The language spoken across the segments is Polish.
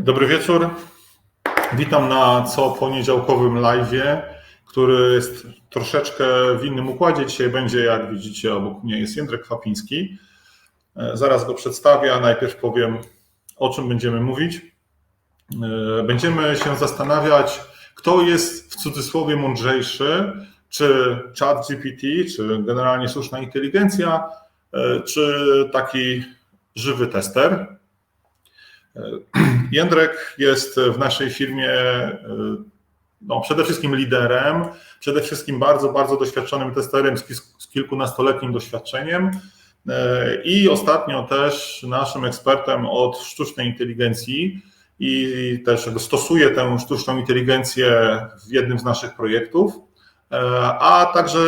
Dobry wieczór. Witam na co poniedziałkowym live'ie, który jest troszeczkę w innym układzie. Dzisiaj będzie, jak widzicie, obok mnie jest Jędrek Kwapiński. Zaraz go przedstawię, a najpierw powiem, o czym będziemy mówić. Będziemy się zastanawiać, kto jest w cudzysłowie mądrzejszy, czy ChatGPT, czy generalnie sztuczna inteligencja, czy taki żywy tester. Jędrek jest w naszej firmie przede wszystkim liderem, przede wszystkim bardzo, bardzo doświadczonym testerem z kilkunastoletnim doświadczeniem i ostatnio też naszym ekspertem od sztucznej inteligencji i też stosuje tę sztuczną inteligencję w jednym z naszych projektów, a także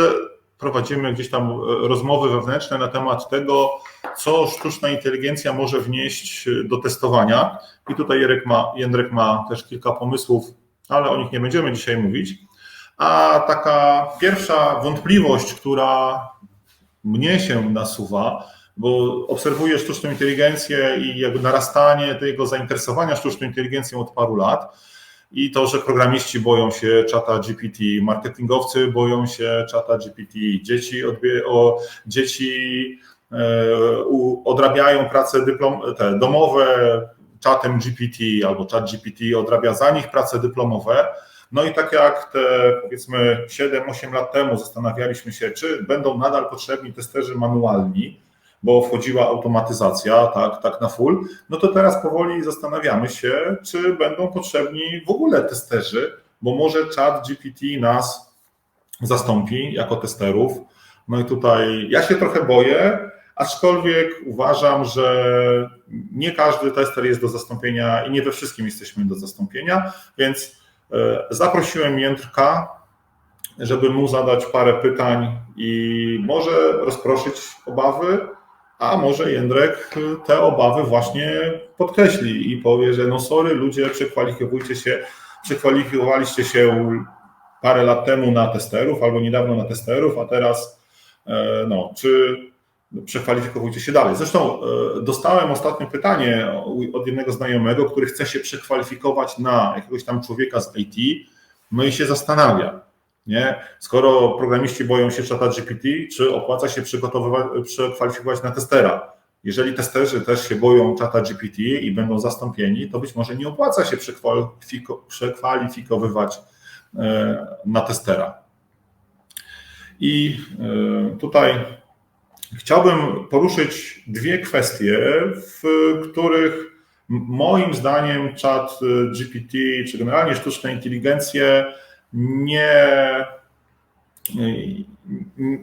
prowadzimy gdzieś tam rozmowy wewnętrzne na temat tego, co sztuczna inteligencja może wnieść do testowania. I tutaj Jędrek ma też kilka pomysłów, ale o nich nie będziemy dzisiaj mówić. A taka pierwsza wątpliwość, która mnie się nasuwa, bo obserwuję sztuczną inteligencję i jakby narastanie tego zainteresowania sztuczną inteligencją od paru lat, i to, że programiści boją się czata GPT, marketingowcy boją się czata GPT, dzieci odrabiają prace domowe czatem GPT, albo chat GPT odrabia za nich prace dyplomowe. No i tak jak te powiedzmy 7-8 lat temu zastanawialiśmy się, czy będą nadal potrzebni testerzy manualni, bo wchodziła automatyzacja, tak na full, no to teraz powoli zastanawiamy się, czy będą potrzebni w ogóle testerzy, bo może chat GPT nas zastąpi jako testerów. No i tutaj ja się trochę boję, aczkolwiek uważam, że nie każdy tester jest do zastąpienia i nie we wszystkim jesteśmy do zastąpienia, więc zaprosiłem Jędrka, żeby mu zadać parę pytań i może rozproszyć obawy, a może Jędrek te obawy właśnie podkreśli i powie, że no sorry ludzie, przekwalifikowaliście się parę lat temu na testerów albo niedawno na testerów, a teraz czy przekwalifikowujcie się dalej. Zresztą dostałem ostatnio pytanie od jednego znajomego, który chce się przekwalifikować na jakiegoś tam człowieka z IT, no i się zastanawia, nie? Skoro programiści boją się czata GPT, czy opłaca się przekwalifikować na testera? Jeżeli testerzy też się boją czata GPT i będą zastąpieni, to być może nie opłaca się przekwalifikowywać na testera. I tutaj chciałbym poruszyć dwie kwestie, w których moim zdaniem chat GPT, czy generalnie sztuczne inteligencje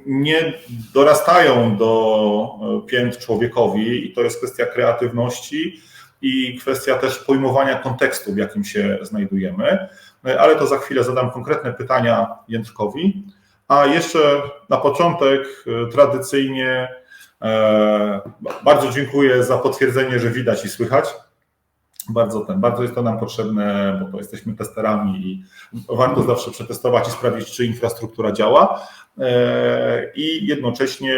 nie dorastają do pięt człowiekowi, i to jest kwestia kreatywności i kwestia też pojmowania kontekstu, w jakim się znajdujemy, ale to za chwilę zadam konkretne pytania Jędrkowi. A jeszcze na początek tradycyjnie bardzo dziękuję za potwierdzenie, że widać i słychać. Bardzo jest to nam potrzebne, bo to jesteśmy testerami i warto zawsze przetestować i sprawdzić, czy infrastruktura działa. I jednocześnie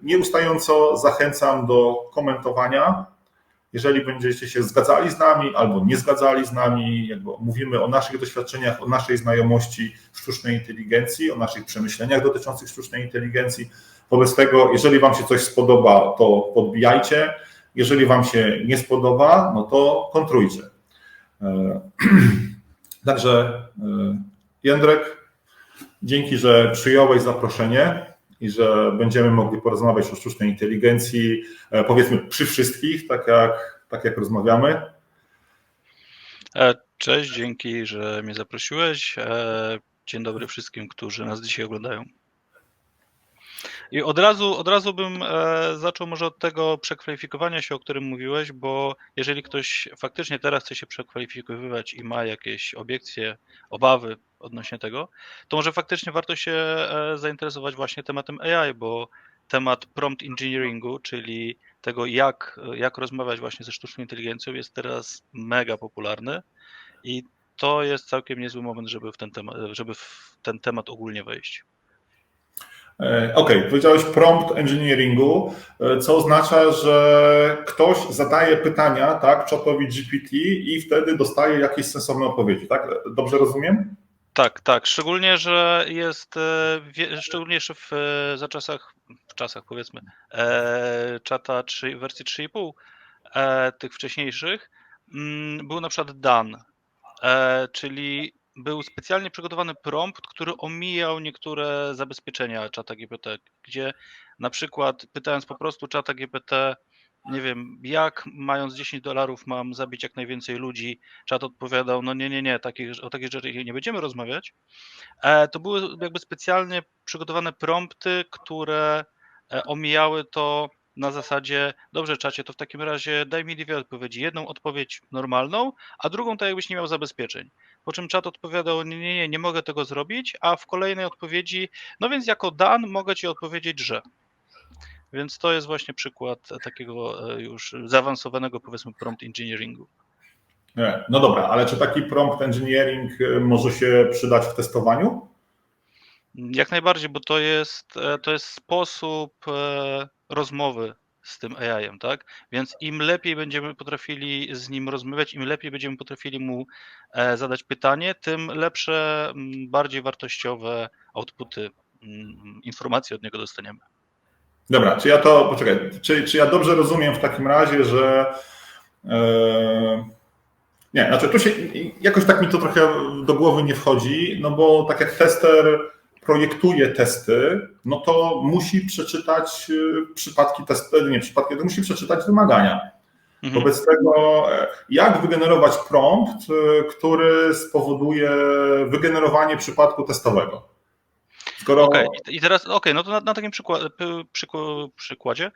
nieustająco zachęcam do komentowania. Jeżeli będziecie się zgadzali z nami albo nie zgadzali z nami, jakby mówimy o naszych doświadczeniach, o naszej znajomości sztucznej inteligencji, o naszych przemyśleniach dotyczących sztucznej inteligencji. Wobec tego, jeżeli Wam się coś spodoba, to podbijajcie. Jeżeli Wam się nie spodoba, no to kontrujcie. Także Jędrek, dzięki, że przyjąłeś zaproszenie i że będziemy mogli porozmawiać o sztucznej inteligencji, powiedzmy przy wszystkich, tak jak rozmawiamy. Cześć, dzięki, że mnie zaprosiłeś. Dzień dobry wszystkim, którzy nas dzisiaj oglądają. I od razu bym zaczął może od tego przekwalifikowania się, o którym mówiłeś, bo jeżeli ktoś faktycznie teraz chce się przekwalifikowywać i ma jakieś obiekcje, obawy odnośnie tego, to może faktycznie warto się zainteresować właśnie tematem AI, bo temat prompt engineeringu, czyli tego jak rozmawiać właśnie ze sztuczną inteligencją, jest teraz mega popularny i to jest całkiem niezły moment, żeby w ten temat ogólnie wejść. Okej, powiedziałeś prompt engineeringu, co oznacza, że ktoś zadaje pytania, tak, czatowi GPT i wtedy dostaje jakieś sensowne odpowiedzi, tak? Dobrze rozumiem? Tak, tak. Szczególnie, że jest, szczególnie jeszcze w czasach powiedzmy, czata 3, wersji 3,5, tych wcześniejszych, był na przykład Dan, czyli był specjalnie przygotowany prompt, który omijał niektóre zabezpieczenia czata GPT, gdzie na przykład pytając po prostu czata GPT, nie wiem, jak mając $10 mam zabić jak najwięcej ludzi, czat odpowiadał, no nie, o takich rzeczach nie będziemy rozmawiać. To były jakby specjalnie przygotowane prompty, które omijały to na zasadzie, dobrze czacie, to w takim razie daj mi dwie odpowiedzi. Jedną odpowiedź normalną, a drugą tak jakbyś nie miał zabezpieczeń. Po czym czat odpowiadał, nie mogę tego zrobić, a w kolejnej odpowiedzi, no więc jako Dan mogę ci odpowiedzieć, że. Więc to jest właśnie przykład takiego już zaawansowanego, powiedzmy, prompt engineeringu. Nie. No dobra, ale czy taki prompt engineering może się przydać w testowaniu? Jak najbardziej, bo to jest sposób rozmowy z tym AI-em, tak? Więc im lepiej będziemy potrafili z nim rozmawiać, im lepiej będziemy potrafili mu zadać pytanie, tym lepsze, bardziej wartościowe outputy, informacje od niego dostaniemy. Dobra, poczekaj, czy ja dobrze rozumiem w takim razie, że nie, znaczy tu się jakoś tak mi to trochę do głowy nie wchodzi, no bo tak jak tester projektuje testy, no to musi przeczytać to musi przeczytać wymagania. Wobec tego, jak wygenerować prompt, który spowoduje wygenerowanie przypadku testowego? Skoro... Okej, i teraz, no to na takim przykładzie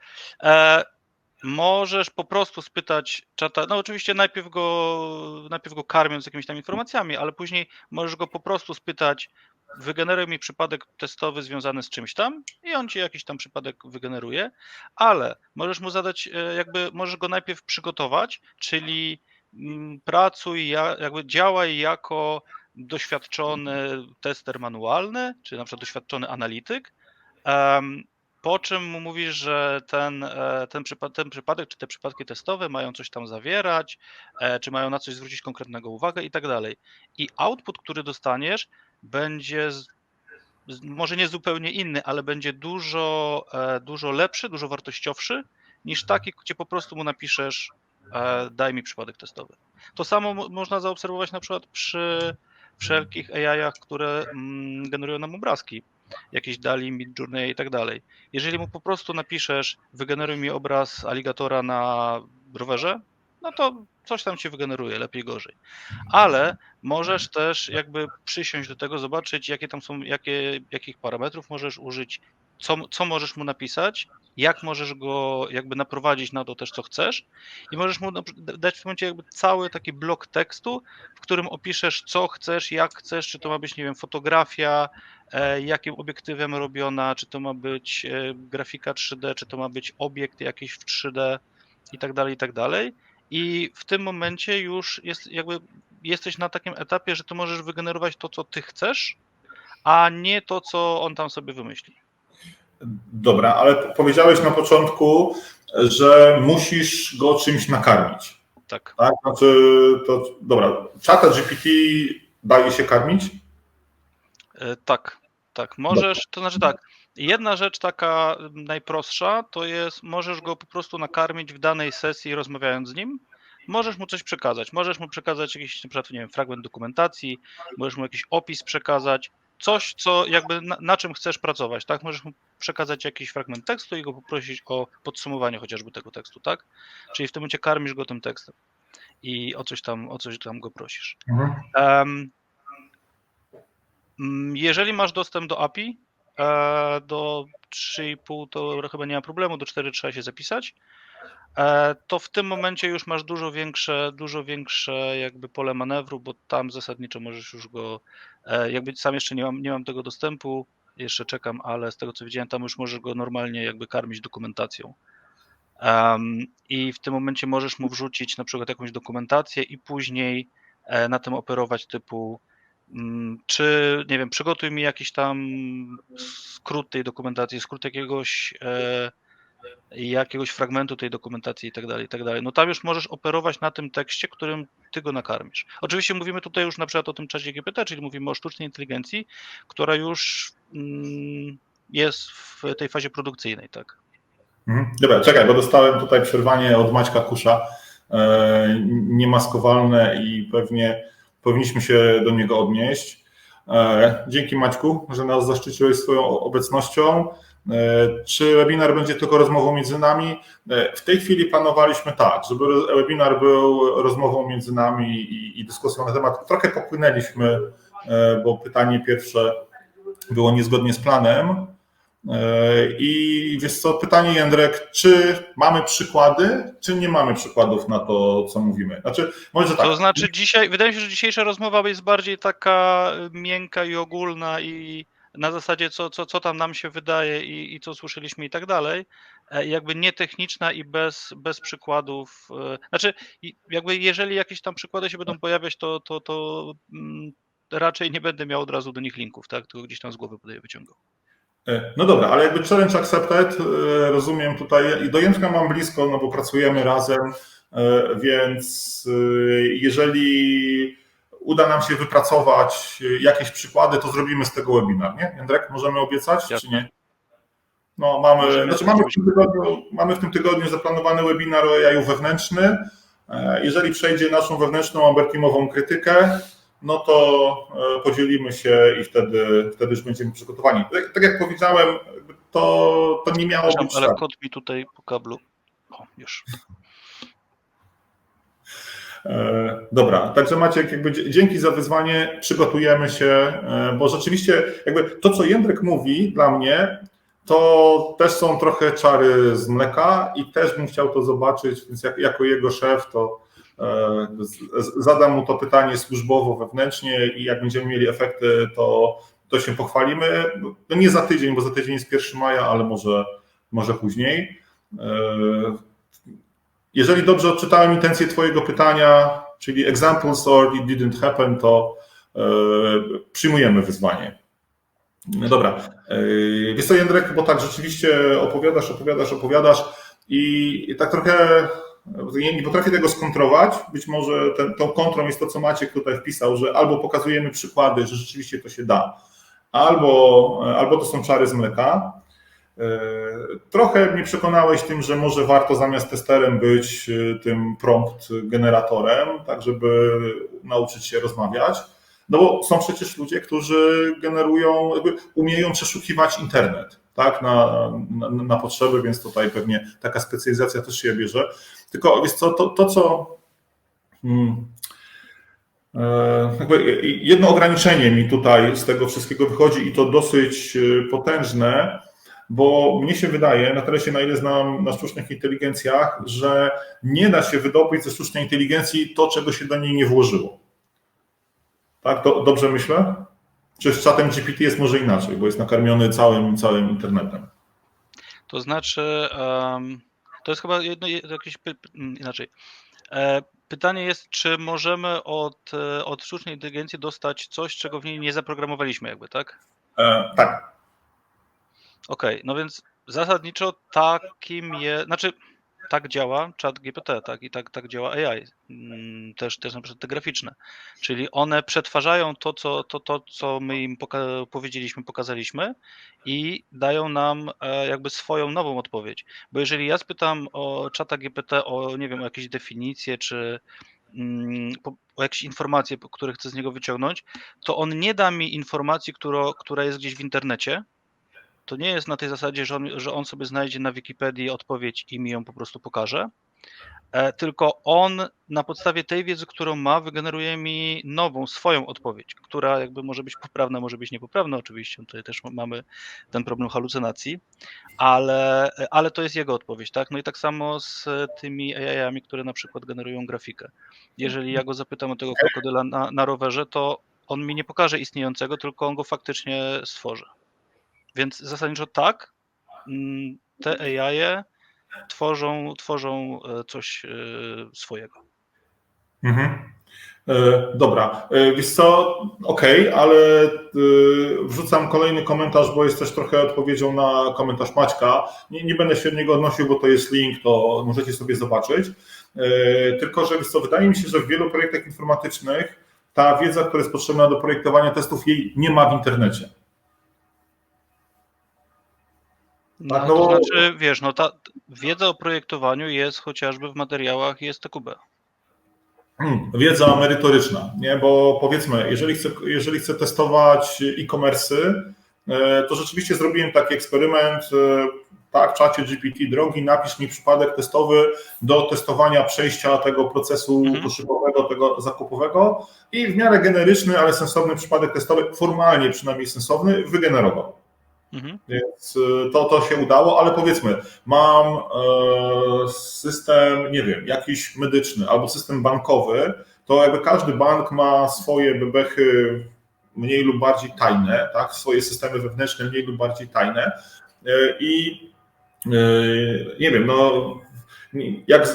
możesz po prostu spytać czata, no oczywiście najpierw go karmiąc jakimiś tam informacjami, ale później możesz go po prostu spytać, wygeneruj mi przypadek testowy związany z czymś tam i on ci jakiś tam przypadek wygeneruje, ale możesz mu zadać, możesz go najpierw przygotować, czyli działaj jako doświadczony tester manualny, czy na przykład doświadczony analityk, po czym mu mówisz, że ten przypadek, czy te przypadki testowe mają coś tam zawierać, czy mają na coś zwrócić konkretnego uwagę i tak dalej. I output, który dostaniesz, będzie może nie zupełnie inny, ale będzie dużo lepszy, dużo wartościowszy niż taki, gdzie po prostu mu napiszesz daj mi przypadek testowy. To samo można zaobserwować na przykład przy wszelkich AI-ach, które generują nam obrazki, jakieś DALL-E, Midjourney i tak dalej. Jeżeli mu po prostu napiszesz wygeneruj mi obraz aligatora na rowerze, no to coś tam ci wygeneruje, lepiej, gorzej. Ale możesz też jakby przysiąść do tego, zobaczyć jakie tam są, jakich parametrów możesz użyć, co możesz mu napisać, jak możesz go jakby naprowadzić na to też, co chcesz i możesz mu dać w tym momencie jakby cały taki blok tekstu, w którym opiszesz, co chcesz, jak chcesz, czy to ma być, nie wiem, fotografia, jakim obiektywem robiona, czy to ma być grafika 3D, czy to ma być obiekt jakiś w 3D i tak dalej, i tak dalej. I w tym momencie już jesteś na takim etapie, że ty możesz wygenerować to, co ty chcesz, a nie to, co on tam sobie wymyśli. Dobra, ale powiedziałeś na początku, że musisz go czymś nakarmić. Tak. Tak? Znaczy, dobra, czata GPT daje się karmić? Tak, możesz, to znaczy tak, jedna rzecz taka najprostsza, to jest, możesz go po prostu nakarmić w danej sesji rozmawiając z nim, możesz mu coś przekazać, możesz mu przekazać jakiś, na przykład, nie wiem, fragment dokumentacji, możesz mu jakiś opis przekazać, coś, co jakby na czym chcesz pracować, tak? Możesz mu przekazać jakiś fragment tekstu i go poprosić o podsumowanie chociażby tego tekstu, tak? Czyli w tym momencie karmisz go tym tekstem i o coś tam go prosisz. Jeżeli masz dostęp do API, do 3,5 to chyba nie ma problemu, do 4 trzeba się zapisać, to w tym momencie już masz dużo większe jakby pole manewru, bo tam zasadniczo możesz już go, jakby sam jeszcze nie mam tego dostępu, jeszcze czekam, ale z tego co widziałem, tam już możesz go normalnie jakby karmić dokumentacją. I w tym momencie możesz mu wrzucić na przykład jakąś dokumentację i później na tym operować typu czy, nie wiem, przygotuj mi jakiś tam skrót tej dokumentacji, skrót jakiegoś fragmentu tej dokumentacji i tak dalej, i tak dalej. No tam już możesz operować na tym tekście, którym ty go nakarmisz. Oczywiście mówimy tutaj już na przykład o tym czacie GPT, czyli mówimy o sztucznej inteligencji, która już jest w tej fazie produkcyjnej, tak? Dobra, czekaj, bo dostałem tutaj przerwanie od Maćka Kusza, niemaskowalne i pewnie powinniśmy się do niego odnieść. Dzięki Maćku, że nas zaszczyciłeś swoją obecnością. Czy webinar będzie tylko rozmową między nami? W tej chwili planowaliśmy tak, żeby webinar był rozmową między nami i dyskusją na temat. Trochę popłynęliśmy, bo pytanie pierwsze było niezgodnie z planem. I wiesz co, pytanie Jędrek, czy mamy przykłady, czy nie mamy przykładów na to, co mówimy? Znaczy, może tak. To znaczy dzisiaj, wydaje mi się, że dzisiejsza rozmowa jest bardziej taka miękka i ogólna i na zasadzie co tam nam się wydaje i co słyszeliśmy i tak dalej, jakby nietechniczna i bez przykładów. Znaczy, jakby jeżeli jakieś tam przykłady się będą pojawiać, to raczej nie będę miał od razu do nich linków, tak? Tylko gdzieś tam z głowy będę je wyciągał. No dobra, ale jakby challenge accepted, rozumiem tutaj, i do Jędrka mam blisko, no bo pracujemy razem, więc jeżeli uda nam się wypracować jakieś przykłady, to zrobimy z tego webinar, nie? Jędrek, możemy obiecać, czy nie? No mamy w tym tygodniu zaplanowany webinar o AI wewnętrzny. Jeżeli przejdzie naszą wewnętrzną amberteamową krytykę, no to podzielimy się i wtedy już będziemy przygotowani. Tak jak powiedziałem, to nie miało być ale tak. kod mi tutaj po kablu. O, już. Dobra, także Maciek, jakby dzięki za wyzwanie, przygotujemy się, bo rzeczywiście jakby to, co Jędrek mówi dla mnie, to też są trochę czary z mleka i też bym chciał to zobaczyć, więc jako jego szef to zadam mu to pytanie służbowo, wewnętrznie i jak będziemy mieli efekty, to się pochwalimy. No nie za tydzień, bo za tydzień jest 1 maja, ale może później. Jeżeli dobrze odczytałem intencję twojego pytania, czyli examples or it didn't happen, to przyjmujemy wyzwanie. No dobra. Wiesz co, Jędrek, bo tak rzeczywiście opowiadasz i tak trochę nie potrafię tego skontrować. Być może tą kontrą jest to, co Maciek tutaj wpisał, że albo pokazujemy przykłady, że rzeczywiście to się da, albo to są czary z mleka. Trochę mnie przekonałeś tym, że może warto zamiast testerem być tym prompt generatorem, tak żeby nauczyć się rozmawiać. No bo są przecież ludzie, którzy generują, jakby umieją przeszukiwać internet, tak, na potrzeby, więc tutaj pewnie taka specjalizacja też się bierze. Tylko wiesz co, jakby jedno ograniczenie mi tutaj z tego wszystkiego wychodzi i to dosyć potężne, bo mnie się wydaje, na tyle się na ile znam na sztucznych inteligencjach, że nie da się wydobyć ze sztucznej inteligencji to, czego się do niej nie włożyło. Tak, dobrze myślę? Czy z czatem GPT jest może inaczej, bo jest nakarmiony całym internetem? To znaczy, to jest chyba jakieś inaczej. Pytanie jest, czy możemy od sztucznej inteligencji dostać coś, czego w niej nie zaprogramowaliśmy jakby, tak? Tak. Okej, no więc zasadniczo takim jest, znaczy tak działa ChatGPT, tak, i tak działa AI, też na przykład te graficzne, czyli one przetwarzają to, co my im powiedzieliśmy, pokazaliśmy i dają nam jakby swoją nową odpowiedź, bo jeżeli ja spytam o ChatGPT o, nie wiem, o jakieś definicje, czy o jakieś informacje, które chcę z niego wyciągnąć, to on nie da mi informacji, która jest gdzieś w internecie. To nie jest na tej zasadzie, że on sobie znajdzie na Wikipedii odpowiedź i mi ją po prostu pokaże, tylko on na podstawie tej wiedzy, którą ma, wygeneruje mi nową, swoją odpowiedź, która jakby może być poprawna, może być niepoprawna oczywiście, tutaj też mamy ten problem halucynacji, ale to jest jego odpowiedź, tak? No i tak samo z tymi AI-ami, które na przykład generują grafikę. Jeżeli ja go zapytam o tego krokodyla na rowerze, to on mi nie pokaże istniejącego, tylko on go faktycznie stworzy. Więc zasadniczo tak, te AI tworzą coś swojego. Mhm. Dobra, wiesz co, okej, ale wrzucam kolejny komentarz, bo jest też trochę odpowiedzią na komentarz Maćka. Nie będę się do niego odnosił, bo to jest link, to możecie sobie zobaczyć. Tylko, że wiesz co, wydaje mi się, że w wielu projektach informatycznych ta wiedza, która jest potrzebna do projektowania testów, jej nie ma w internecie. Tak, To znaczy, wiesz, ta wiedza o projektowaniu jest chociażby w materiałach ISTQB. Wiedza merytoryczna, nie? Bo powiedzmy, jeżeli chcę testować e-commerce, to rzeczywiście zrobiłem taki eksperyment, tak, w czacie GPT, drogi, napisz mi przypadek testowy do testowania przejścia tego procesu koszykowego, tego zakupowego i w miarę generyczny, ale sensowny przypadek testowy, formalnie przynajmniej sensowny, wygenerował. Więc to się udało, ale powiedzmy, mam system, nie wiem, jakiś medyczny albo system bankowy, to jakby każdy bank ma swoje bebechy mniej lub bardziej tajne, tak? Swoje systemy wewnętrzne mniej lub bardziej tajne i nie wiem, jak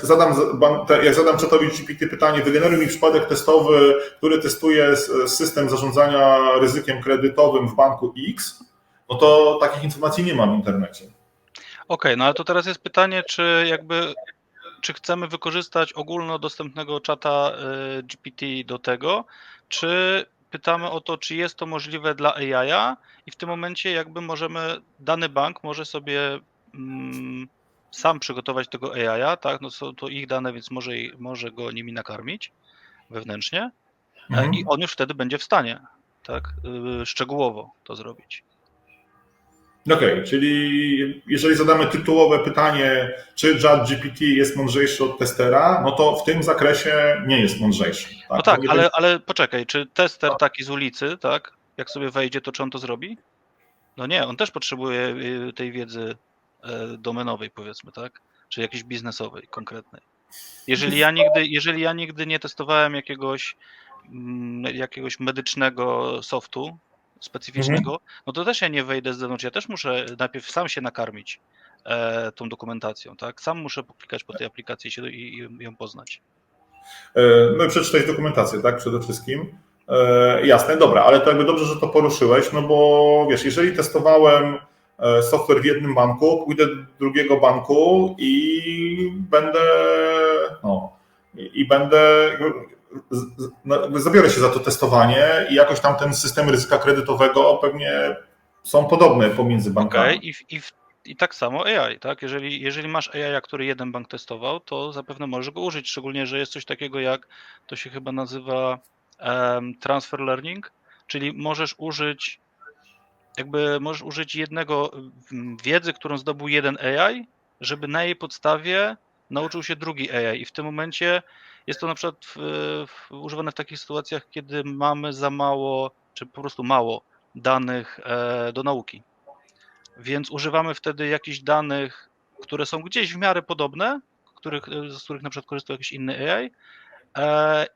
zadam czatowi GPT pytanie, wygeneruj mi przypadek testowy, który testuje system zarządzania ryzykiem kredytowym w banku X, no to takich informacji nie ma w internecie. Okej, ale to teraz jest pytanie, czy chcemy wykorzystać ogólnodostępnego czata GPT do tego, czy pytamy o to, czy jest to możliwe dla AI-a i w tym momencie dany bank może sobie sam przygotować tego AI-a, tak, no są to ich dane, więc może go nimi nakarmić wewnętrznie i on już wtedy będzie w stanie, tak, szczegółowo to zrobić. Okej, czyli jeżeli zadamy tytułowe pytanie, czy ChatGPT jest mądrzejszy od testera, no to w tym zakresie nie jest mądrzejszy. Tak? No tak, ale poczekaj, czy tester taki z ulicy, tak, jak sobie wejdzie, to czy on to zrobi? No nie, on też potrzebuje tej wiedzy domenowej, powiedzmy, tak? Czy jakiejś biznesowej, konkretnej. Jeżeli ja nigdy nie testowałem jakiegoś medycznego softu specyficznego, no to też ja nie wejdę z zewnątrz. Ja też muszę najpierw sam się nakarmić tą dokumentacją, tak? Sam muszę poklikać po tej aplikacji i ją poznać. No i przeczytać dokumentację, tak, przede wszystkim. Jasne, dobra, ale to jakby dobrze, że to poruszyłeś, no bo wiesz, jeżeli testowałem software w jednym banku, pójdę do drugiego banku i zabiorę się za to testowanie i jakoś tam ten system ryzyka kredytowego pewnie są podobne pomiędzy bankami. Okej, i tak samo AI, tak? Jeżeli masz AI, który jeden bank testował, to zapewne możesz go użyć, szczególnie, że jest coś takiego jak, to się chyba nazywa transfer learning, czyli możesz użyć wiedzy, którą zdobył jeden AI, żeby na jej podstawie nauczył się drugi AI i w tym momencie jest to na przykład używane w takich sytuacjach, kiedy mamy za mało, czy po prostu mało danych do nauki. Więc używamy wtedy jakichś danych, które są gdzieś w miarę podobne, z których na przykład korzysta jakiś inny AI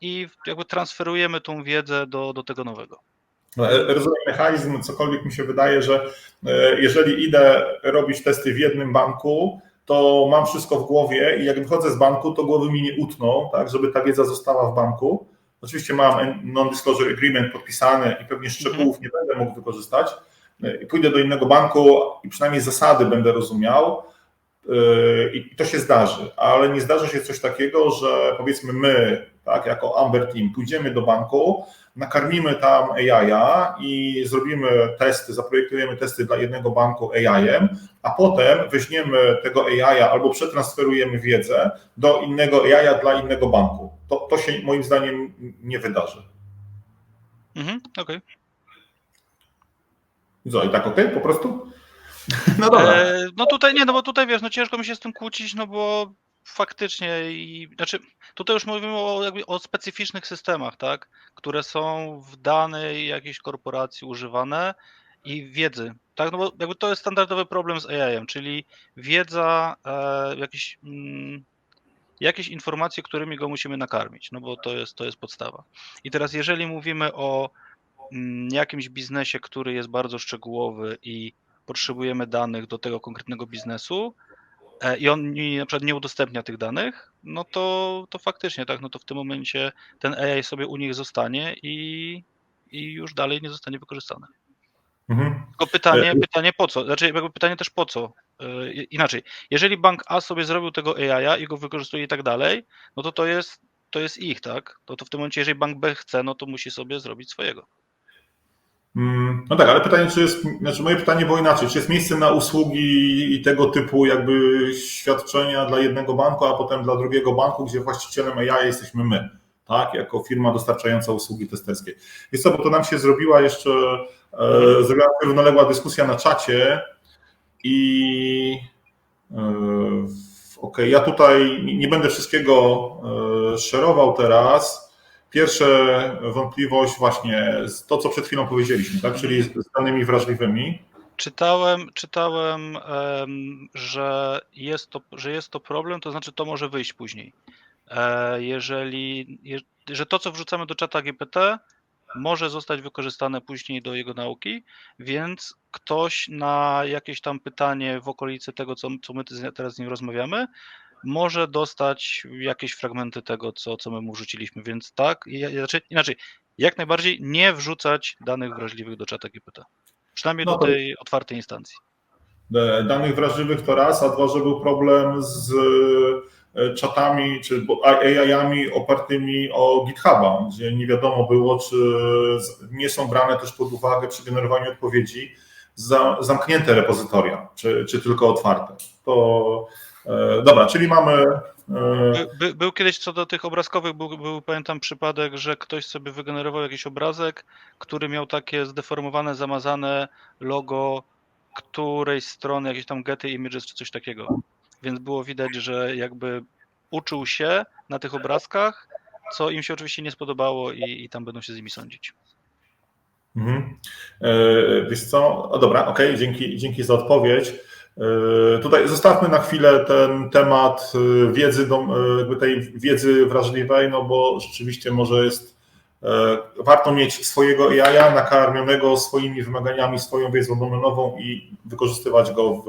i jakby transferujemy tą wiedzę do tego nowego. Rozumiem mechanizm, cokolwiek mi się wydaje, że jeżeli idę robić testy w jednym banku, to mam wszystko w głowie i jak wychodzę z banku, to głowy mi nie utną, tak, żeby ta wiedza została w banku. Oczywiście mam non-disclosure agreement podpisany i pewnie szczegółów nie będę mógł wykorzystać. Pójdę do innego banku i przynajmniej zasady będę rozumiał i to się zdarzy, ale nie zdarzy się coś takiego, że powiedzmy my, tak, jako Amber Team pójdziemy do banku, nakarmimy tam AI-a i zrobimy testy, zaprojektujemy testy dla jednego banku AI-em, a potem weźmiemy tego AI-a albo przetransferujemy wiedzę do innego AI-a dla innego banku. To się moim zdaniem nie wydarzy. Okej. Co, i tak okej, po prostu? No dobra. No tutaj nie, no bo tutaj wiesz, no ciężko mi się z tym kłócić, no bo faktycznie znaczy tutaj już mówimy o specyficznych systemach, tak, które są w danej jakiejś korporacji używane i wiedzy, tak, no bo jakby to jest standardowy problem z AI-em, czyli wiedza, jakieś informacje, którymi go musimy nakarmić, no bo to jest podstawa. I teraz jeżeli mówimy o jakimś biznesie, który jest bardzo szczegółowy i potrzebujemy danych do tego konkretnego biznesu, i on mi na przykład nie udostępnia tych danych, no to faktycznie, tak, no to w tym momencie ten AI sobie u nich zostanie i już dalej nie zostanie wykorzystany. Mhm. Tylko pytanie po co? Znaczy jakby pytanie też po co? Inaczej, jeżeli bank A sobie zrobił tego AI-a i go wykorzystuje i tak dalej, no to jest ich, tak? To w tym momencie, jeżeli bank B chce, no to musi sobie zrobić swojego. No tak, ale pytanie, znaczy moje pytanie było inaczej, czy jest miejsce na usługi i tego typu jakby świadczenia dla jednego banku, a potem dla drugiego banku, gdzie właścicielem AI jesteśmy my, tak, jako firma dostarczająca usługi testerskie. Jest co, bo to nam się zrobiła zrobiła się równoległa dyskusja na czacie i okej, ja tutaj nie będę wszystkiego szerował teraz. Pierwsza wątpliwość właśnie to, co przed chwilą powiedzieliśmy, tak? Czyli z danymi wrażliwymi. Czytałem, że jest to problem, to znaczy to może wyjść później. Że to, co wrzucamy do czata GPT, może zostać wykorzystane później do jego nauki, więc ktoś na jakieś tam pytanie w okolicy tego, co my teraz z nim rozmawiamy, może dostać jakieś fragmenty tego, co my mu wrzuciliśmy, więc tak, znaczy inaczej, jak najbardziej nie wrzucać danych wrażliwych do czata GPT. Przynajmniej No do to tej otwartej instancji. danych wrażliwych to raz, a dwa, że był problem z czatami czy AI-ami opartymi o GitHuba, gdzie nie wiadomo było, czy nie są brane też pod uwagę przy generowaniu odpowiedzi zamknięte repozytoria, czy tylko otwarte. To dobra, czyli mamy. Był kiedyś co do tych obrazkowych, pamiętam przypadek, że ktoś sobie wygenerował jakiś obrazek, który miał takie zdeformowane, zamazane logo którejś strony, jakieś tam Getty Images czy coś takiego. Więc było widać, że jakby uczył się na tych obrazkach, co im się oczywiście nie spodobało i tam będą się z nimi sądzić. Mhm. Wiesz co? O, dobra, okej, dzięki za odpowiedź. Tutaj zostawmy na chwilę ten temat wiedzy, jakby tej wiedzy wrażliwej, no bo rzeczywiście może warto mieć swojego AI nakarmionego swoimi wymaganiami, swoją wiedzą domenową i wykorzystywać go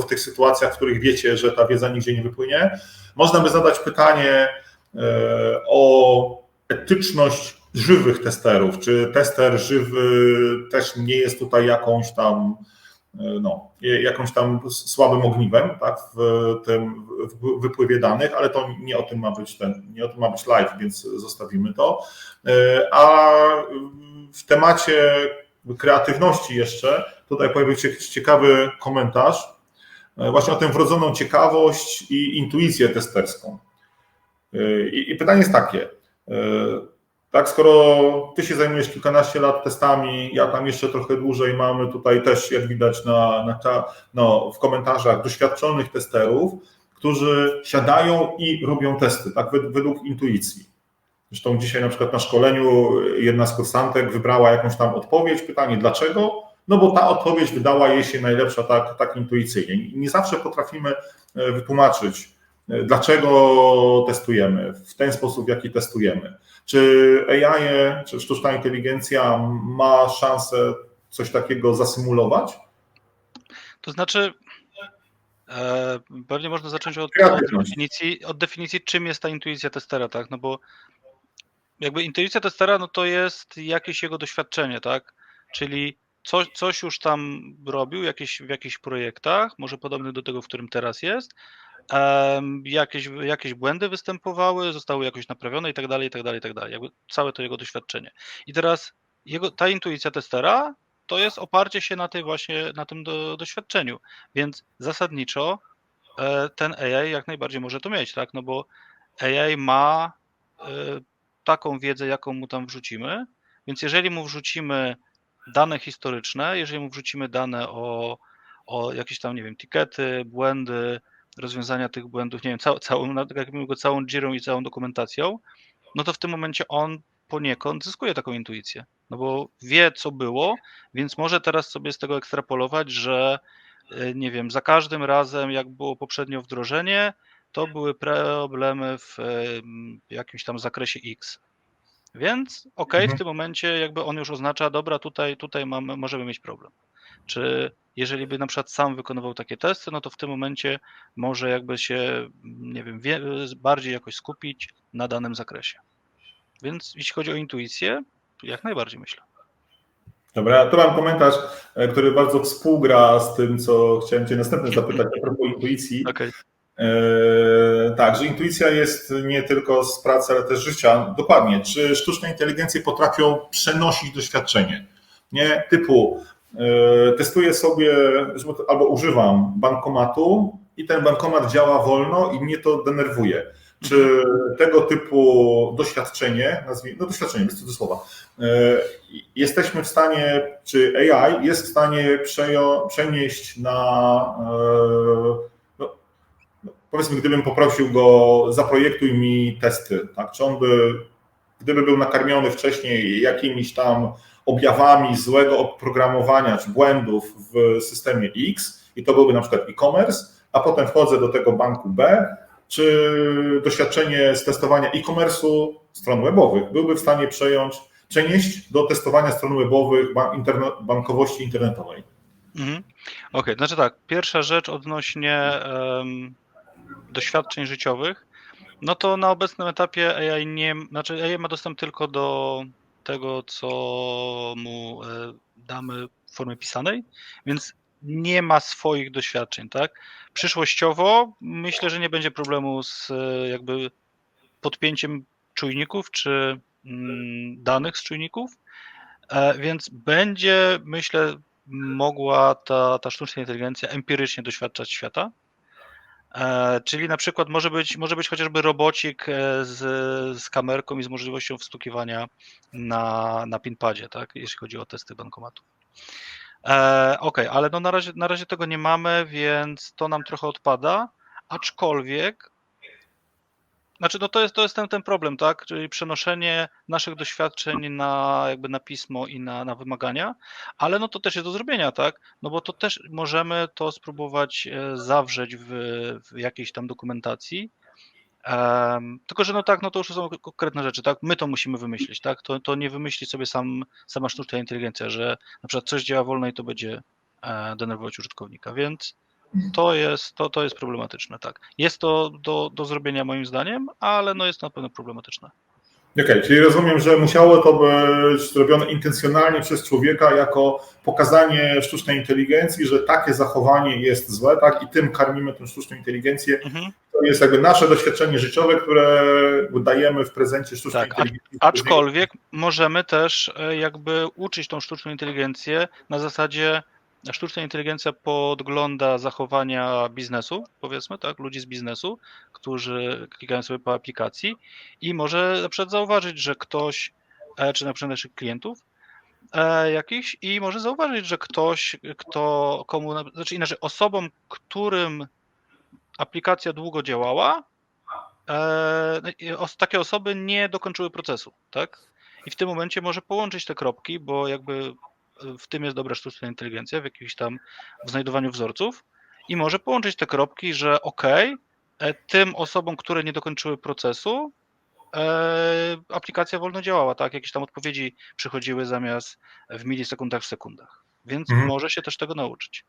w tych sytuacjach, w których wiecie, że ta wiedza nigdzie nie wypłynie. Można by zadać pytanie o etyczność żywych testerów. Czy tester żywy też nie jest tutaj jakąś tam słabym ogniwem, tak, w tym wypływie danych, ale to nie o tym ma być live, więc zostawimy to. A w temacie kreatywności jeszcze tutaj pojawił się ciekawy komentarz właśnie o tę wrodzoną ciekawość i intuicję testerską. I pytanie jest takie, tak, skoro ty się zajmujesz kilkanaście lat testami, ja tam jeszcze trochę dłużej, mamy tutaj też, jak widać w komentarzach, doświadczonych testerów, którzy siadają i robią testy, tak, według intuicji. Zresztą dzisiaj na przykład na szkoleniu jedna z kursantek wybrała jakąś tam odpowiedź, pytanie dlaczego? No bo ta odpowiedź wydała jej się najlepsza tak intuicyjnie. I nie zawsze potrafimy wytłumaczyć, dlaczego testujemy, w ten sposób, w jaki testujemy. Czy AI, czy sztuczna inteligencja ma szansę coś takiego zasymulować? To znaczy, pewnie można zacząć od definicji, czym jest ta intuicja testera, tak? No bo jakby intuicja testera, no to jest jakieś jego doświadczenie, tak? Czyli coś już tam robił w jakichś projektach, może podobny do tego, w którym teraz jest, jakieś błędy występowały, zostały jakoś naprawione i tak dalej, i tak dalej, i tak dalej. Jakby całe to jego doświadczenie. I teraz ta intuicja testera to jest oparcie się na tym doświadczeniu. Więc zasadniczo ten AI jak najbardziej może to mieć, tak? No bo AI ma taką wiedzę, jaką mu tam wrzucimy, więc jeżeli mu wrzucimy dane historyczne, jeżeli mu wrzucimy dane o jakieś tam, nie wiem, tikety, błędy, rozwiązania tych błędów, nie wiem, całą Jirą i całą dokumentacją, no to w tym momencie on poniekąd zyskuje taką intuicję, no bo wie, co było, więc może teraz sobie z tego ekstrapolować, że nie wiem, za każdym razem, jak było poprzednio wdrożenie, to były problemy w jakimś tam zakresie X. Więc w tym momencie jakby on już oznacza, dobra, tutaj możemy mieć problem. Czy jeżeli by na przykład sam wykonywał takie testy, no to w tym momencie może jakby się, nie wiem, bardziej jakoś skupić na danym zakresie. Więc jeśli chodzi o intuicję, jak najbardziej myślę. Dobra, to mam komentarz, który bardzo współgra z tym, co chciałem Cię następnie zapytać a propos intuicji. Okay. Tak, że intuicja jest nie tylko z pracy, ale też życia. Dokładnie. Czy sztuczne inteligencje potrafią przenosić doświadczenie? Nie, typu testuję sobie albo używam bankomatu i ten bankomat działa wolno i mnie to denerwuje. Czy tego typu doświadczenie, nazwijmy, no doświadczenie, bez cudzysłowa, jesteśmy w stanie, czy AI jest w stanie przenieść na, powiedzmy, gdybym poprosił go, zaprojektuj mi testy, tak? Czy on by, gdyby był nakarmiony wcześniej jakimiś tam objawami złego oprogramowania czy błędów w systemie X i to byłby na przykład e-commerce, a potem wchodzę do tego banku B, czy doświadczenie z testowania e-commerce'u stron webowych byłby w stanie przenieść do testowania stron webowych bankowości internetowej? Okej, znaczy tak, pierwsza rzecz odnośnie doświadczeń życiowych, no to na obecnym etapie AI ma dostęp tylko do tego, co mu damy w formie pisanej, więc nie ma swoich doświadczeń, tak? Przyszłościowo myślę, że nie będzie problemu z jakby podpięciem czujników czy danych z czujników, więc będzie, myślę, mogła ta sztuczna inteligencja empirycznie doświadczać świata. Czyli na przykład może być chociażby robocik z kamerką i z możliwością wstukiwania na pinpadzie, tak, jeśli chodzi o testy bankomatu. Okej, ale no na razie tego nie mamy, więc to nam trochę odpada, aczkolwiek znaczy no to jest ten problem, tak, czyli przenoszenie naszych doświadczeń na pismo i na wymagania, ale no to też jest do zrobienia, tak, no bo to też możemy to spróbować zawrzeć w jakiejś tam dokumentacji, tylko że no tak, no to już są konkretne rzeczy, tak, my to musimy wymyślić, tak, to nie wymyśli sobie sama sztuczna inteligencja, że na przykład coś działa wolno i to będzie denerwować użytkownika, więc to jest problematyczne, tak. Jest to do zrobienia moim zdaniem, ale no jest na pewno problematyczne. Okej, czyli rozumiem, że musiało to być zrobione intencjonalnie przez człowieka jako pokazanie sztucznej inteligencji, że takie zachowanie jest złe, tak, i tym karmimy tę sztuczną inteligencję. To jest jakby nasze doświadczenie życiowe, które dajemy w prezencie sztucznej inteligencji. Aczkolwiek możemy też jakby uczyć tą sztuczną inteligencję na zasadzie, sztuczna inteligencja podgląda zachowania biznesu, powiedzmy, tak, ludzi z biznesu, którzy klikają sobie po aplikacji i może na przykład zauważyć, że ktoś, czy na przykład naszych klientów jakichś, i może zauważyć, że ktoś, znaczy inaczej, osobom, którym aplikacja długo działała, takie osoby nie dokończyły procesu, tak? I w tym momencie może połączyć te kropki, bo jakby w tym jest dobra sztuczna inteligencja, w jakimś tam w znajdowaniu wzorców, i może połączyć te kropki, że tym osobom, które nie dokończyły procesu, aplikacja wolno działała, tak? Jakieś tam odpowiedzi przychodziły zamiast w milisekundach, w sekundach. Więc może się też tego nauczyć.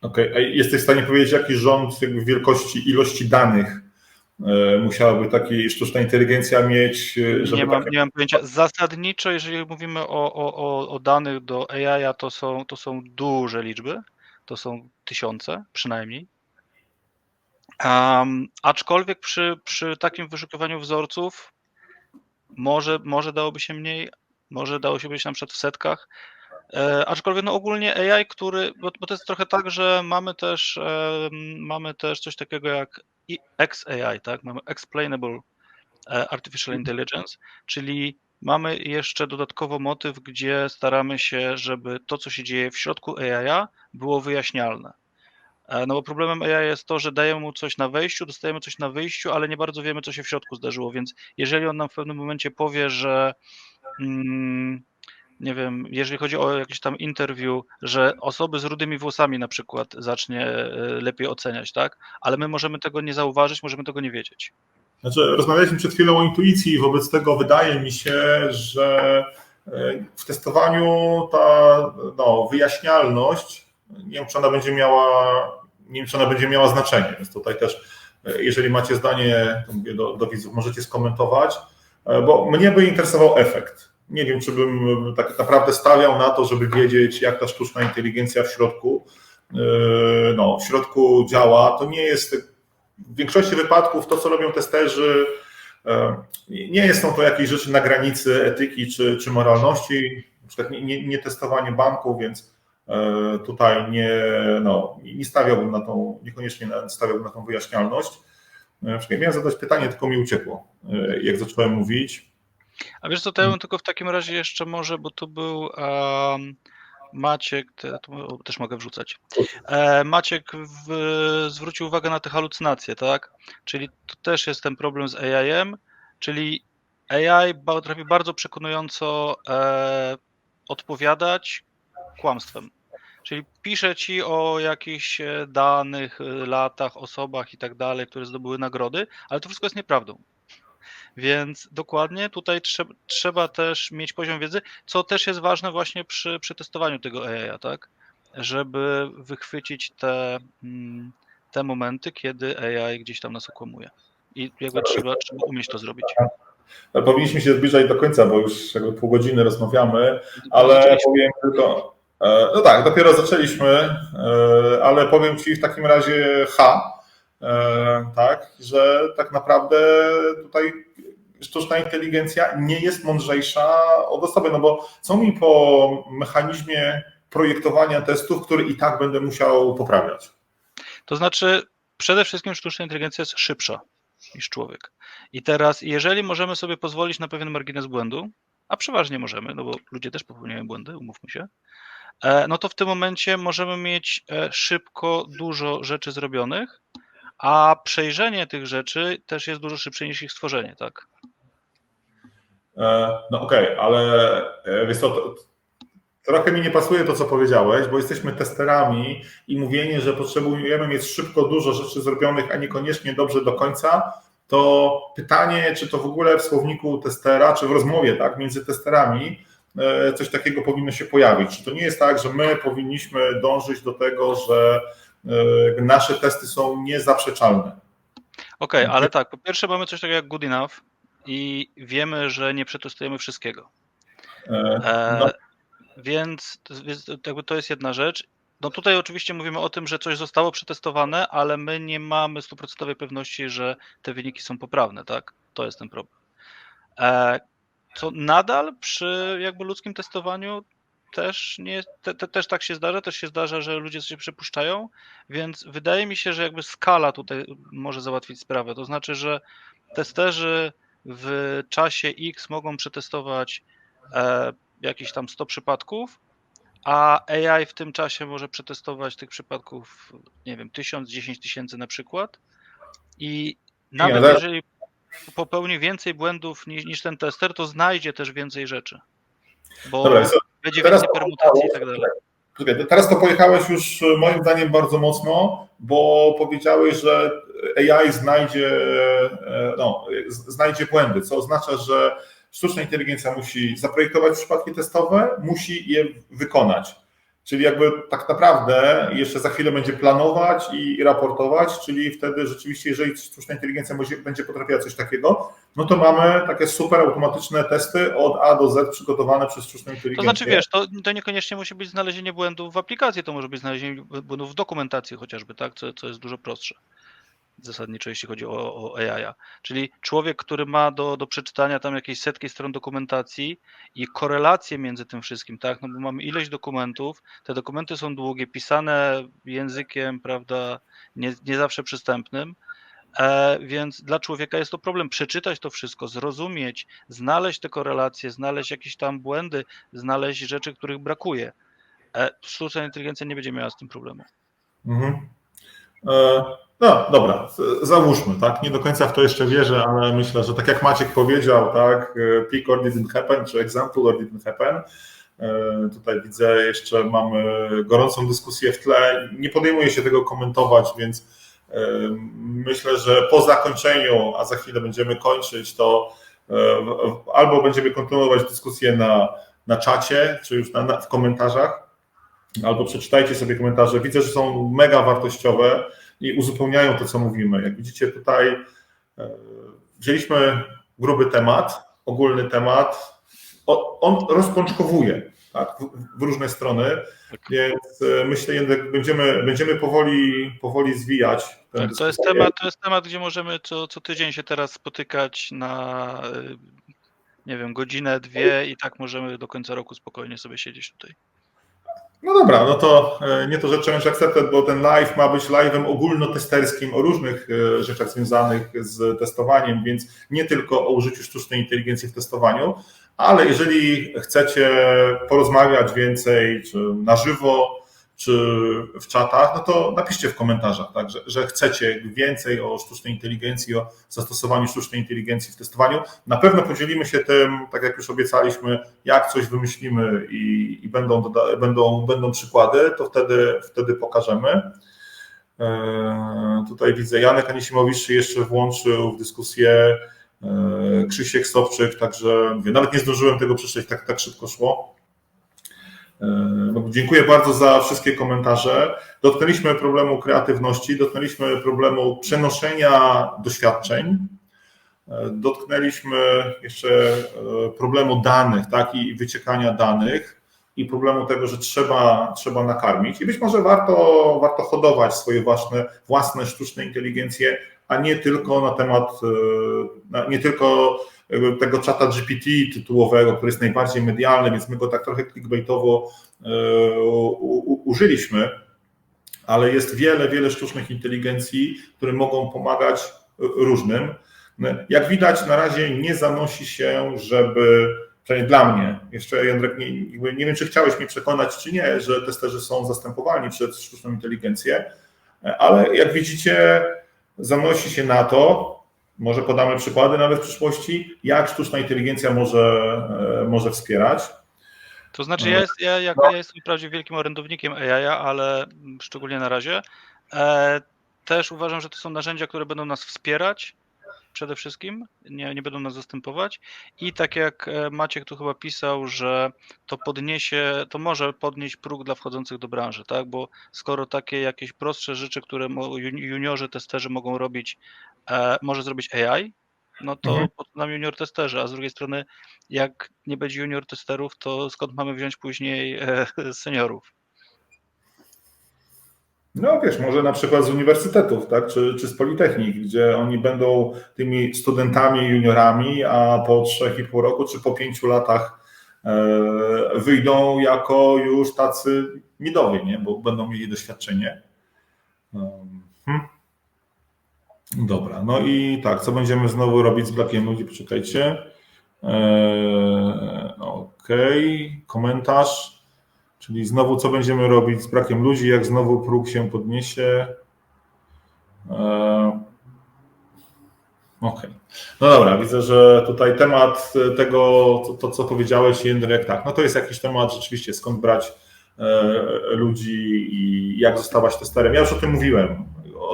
Okej, a jesteś w stanie powiedzieć, jaki rząd jakby wielkości, ilości danych musiałaby taka sztuczna inteligencja mieć? Żeby nie mam pojęcia. Zasadniczo, jeżeli mówimy o danych do AI, to są duże liczby, to są tysiące przynajmniej. Aczkolwiek przy takim wyszukiwaniu wzorców może dałoby się mniej, może dało się być na przykład w setkach. Aczkolwiek no ogólnie AI, bo to jest trochę tak, że mamy też coś takiego jak XAI, tak? Mamy Explainable Artificial Intelligence, czyli mamy jeszcze dodatkowo motyw, gdzie staramy się, żeby to, co się dzieje w środku AI, było wyjaśnialne. No bo problemem AI jest to, że dajemy mu coś na wejściu, dostajemy coś na wyjściu, ale nie bardzo wiemy, co się w środku zdarzyło, więc jeżeli on nam w pewnym momencie powie, że nie wiem, jeżeli chodzi o jakieś tam interview, że osoby z rudymi włosami na przykład zacznie lepiej oceniać, tak? Ale my możemy tego nie zauważyć, możemy tego nie wiedzieć. Znaczy, rozmawialiśmy przed chwilą o intuicji i wobec tego wydaje mi się, że w testowaniu ta wyjaśnialność nie wiem, czy ona będzie miała znaczenie, więc tutaj też, jeżeli macie zdanie, to mówię do widzów, możecie skomentować, bo mnie by interesował efekt. Nie wiem, czy bym tak naprawdę stawiał na to, żeby wiedzieć, jak ta sztuczna inteligencja w środku działa. To nie jest, w większości wypadków to, co robią testerzy, nie są to jakieś rzeczy na granicy etyki czy moralności, na przykład nie testowanie banku, więc tutaj nie stawiałbym na tą, niekoniecznie stawiałbym na tą wyjaśnialność. Miałem zadać pytanie, tylko mi uciekło, jak zacząłem mówić. A wiesz co, to ja bym tylko w takim razie jeszcze może, bo tu był Maciek, to też mogę wrzucać. Maciek zwrócił uwagę na te halucynacje, tak? Czyli to też jest ten problem z AI-em, czyli AI potrafi bardzo przekonująco odpowiadać kłamstwem. Czyli pisze ci o jakichś danych, latach, osobach i tak dalej, które zdobyły nagrody, ale to wszystko jest nieprawdą. Więc dokładnie tutaj trzeba też mieć poziom wiedzy, co też jest ważne właśnie przy testowaniu tego AI, tak? Żeby wychwycić te momenty, kiedy AI gdzieś tam nas okłamuje. I jakby trzeba umieć to zrobić. Powinniśmy się zbliżać do końca, bo już jakby pół godziny rozmawiamy, ale powiem tylko, no tak, dopiero zaczęliśmy, ale powiem Ci w takim razie tak, że tak naprawdę tutaj sztuczna inteligencja nie jest mądrzejsza od osoby, no bo co mi po mechanizmie projektowania testów, który i tak będę musiał poprawiać? To znaczy, przede wszystkim sztuczna inteligencja jest szybsza niż człowiek. I teraz, jeżeli możemy sobie pozwolić na pewien margines błędu, a przeważnie możemy, no bo ludzie też popełniają błędy, umówmy się, no to w tym momencie możemy mieć szybko dużo rzeczy zrobionych, a przejrzenie tych rzeczy też jest dużo szybsze niż ich stworzenie, tak? No okej, ale wiesz co, trochę mi nie pasuje to, co powiedziałeś, bo jesteśmy testerami i mówienie, że potrzebujemy mieć szybko dużo rzeczy zrobionych, a niekoniecznie dobrze do końca, to pytanie, czy to w ogóle w słowniku testera, czy w rozmowie tak, między testerami coś takiego powinno się pojawić. Czy to nie jest tak, że my powinniśmy dążyć do tego, że nasze testy są niezaprzeczalne? Okej, ale tak, po pierwsze mamy coś takiego jak good enough i wiemy, że nie przetestujemy wszystkiego. No. Więc jakby to jest jedna rzecz. No tutaj oczywiście mówimy o tym, że coś zostało przetestowane, ale my nie mamy 100% pewności, że te wyniki są poprawne, tak? To jest ten problem. Co nadal przy jakby ludzkim testowaniu też nie, też tak się zdarza, też się zdarza, że ludzie się przepuszczają, więc wydaje mi się, że jakby skala tutaj może załatwić sprawę. To znaczy, że testerzy w czasie X mogą przetestować jakieś tam 100 przypadków, a AI w tym czasie może przetestować tych przypadków, nie wiem, 1000, 10 000 na przykład i nawet jeżeli popełni więcej błędów niż ten tester, to znajdzie też więcej rzeczy, bo będzie więcej permutacji i tak dalej. Teraz to pojechałeś już moim zdaniem bardzo mocno, bo powiedziałeś, że AI znajdzie błędy, co oznacza, że sztuczna inteligencja musi zaprojektować przypadki testowe, musi je wykonać. Czyli jakby tak naprawdę jeszcze za chwilę będzie planować i raportować, czyli wtedy rzeczywiście, jeżeli sztuczna inteligencja będzie potrafiła coś takiego, no to mamy takie super automatyczne testy od A do Z przygotowane przez sztuczną inteligencję. To znaczy, wiesz, to niekoniecznie musi być znalezienie błędów w aplikacji, to może być znalezienie błędów w dokumentacji chociażby, tak, co jest dużo prostsze zasadniczo, jeśli chodzi o AI. Czyli człowiek, który ma do przeczytania tam jakieś setki stron dokumentacji i korelacje między tym wszystkim, tak, no bo mamy ileś dokumentów, te dokumenty są długie, pisane językiem, prawda, nie zawsze przystępnym, więc dla człowieka jest to problem przeczytać to wszystko, zrozumieć, znaleźć te korelacje, znaleźć jakieś tam błędy, znaleźć rzeczy, których brakuje. Sztuczna inteligencja nie będzie miała z tym problemu. Mhm. No dobra, załóżmy, tak? Nie do końca w to jeszcze wierzę, ale myślę, że tak jak Maciek powiedział, tak, pick or didn't happen, czy example or didn't happen. Tutaj widzę, jeszcze mamy gorącą dyskusję w tle. Nie podejmuję się tego komentować, więc myślę, że po zakończeniu, a za chwilę będziemy kończyć, to albo będziemy kontynuować dyskusję na czacie, czy już w komentarzach, albo przeczytajcie sobie komentarze. Widzę, że są mega wartościowe i uzupełniają to, co mówimy. Jak widzicie tutaj wzięliśmy gruby temat, ogólny temat, on rozpączkowuje, tak, w różne strony, więc myślę, jednak będziemy powoli zwijać. Tak, to jest temat, gdzie możemy co tydzień się teraz spotykać na, nie wiem, godzinę, dwie i tak możemy do końca roku spokojnie sobie siedzieć tutaj. No dobra, no to nie to, że Challenge Accepted, bo ten live ma być live'em ogólnotesterskim o różnych rzeczach związanych z testowaniem, więc nie tylko o użyciu sztucznej inteligencji w testowaniu, ale jeżeli chcecie porozmawiać więcej, czy na żywo, czy w czatach, no to napiszcie w komentarzach, tak, że chcecie więcej o sztucznej inteligencji, o zastosowaniu sztucznej inteligencji w testowaniu. Na pewno podzielimy się tym, tak jak już obiecaliśmy, jak coś wymyślimy i będą przykłady, to wtedy pokażemy. Tutaj widzę, Janek Anisimowicz się jeszcze włączył w dyskusję, Krzysiek Sobczyk, także mówię, nawet nie zdążyłem tego przeczytać, tak szybko szło. Dziękuję bardzo za wszystkie komentarze. Dotknęliśmy problemu kreatywności, dotknęliśmy problemu przenoszenia doświadczeń, dotknęliśmy jeszcze problemu danych, tak, i wyciekania danych i problemu tego, że trzeba nakarmić. I być może warto hodować swoje własne sztuczne inteligencje, a nie tylko na temat, nie tylko tego czata GPT tytułowego, który jest najbardziej medialny, więc my go tak trochę clickbaitowo użyliśmy, ale jest wiele sztucznych inteligencji, które mogą pomagać różnym. Jak widać, na razie nie zanosi się, żeby, przynajmniej dla mnie, jeszcze Jędrek, nie wiem, czy chciałeś mnie przekonać, czy nie, że testerzy są zastępowalni przez sztuczną inteligencję, ale jak widzicie, zanosi się na to, może podamy przykłady nawet w przyszłości, jak sztuczna inteligencja może wspierać. To znaczy ja jestem wprawdzie wielkim orędownikiem AI, ale szczególnie na razie też uważam, że to są narzędzia, które będą nas wspierać przede wszystkim, nie będą nas zastępować i tak jak Maciek tu chyba pisał, że to może podnieść próg dla wchodzących do branży, tak? Bo skoro takie jakieś prostsze rzeczy, które juniorzy testerzy mogą robić, może zrobić AI, no to po co nam junior testerzy, a z drugiej strony jak nie będzie junior testerów, to skąd mamy wziąć później seniorów? No wiesz, może na przykład z uniwersytetów, tak, czy z politechnik, gdzie oni będą tymi studentami, juniorami, a po 3,5 roku czy po 5 latach wyjdą jako już tacy midowi, nie? Bo będą mieli doświadczenie. Dobra, no i tak, co będziemy znowu robić z brakiem ludzi? Poczekajcie. Okej, komentarz. Czyli znowu co będziemy robić z brakiem ludzi, jak znowu próg się podniesie. Okej. No dobra, widzę, że tutaj temat tego, to co powiedziałeś, Jędrek, tak, no to jest jakiś temat rzeczywiście, skąd brać ludzi i jak zostawać testerem. Ja już o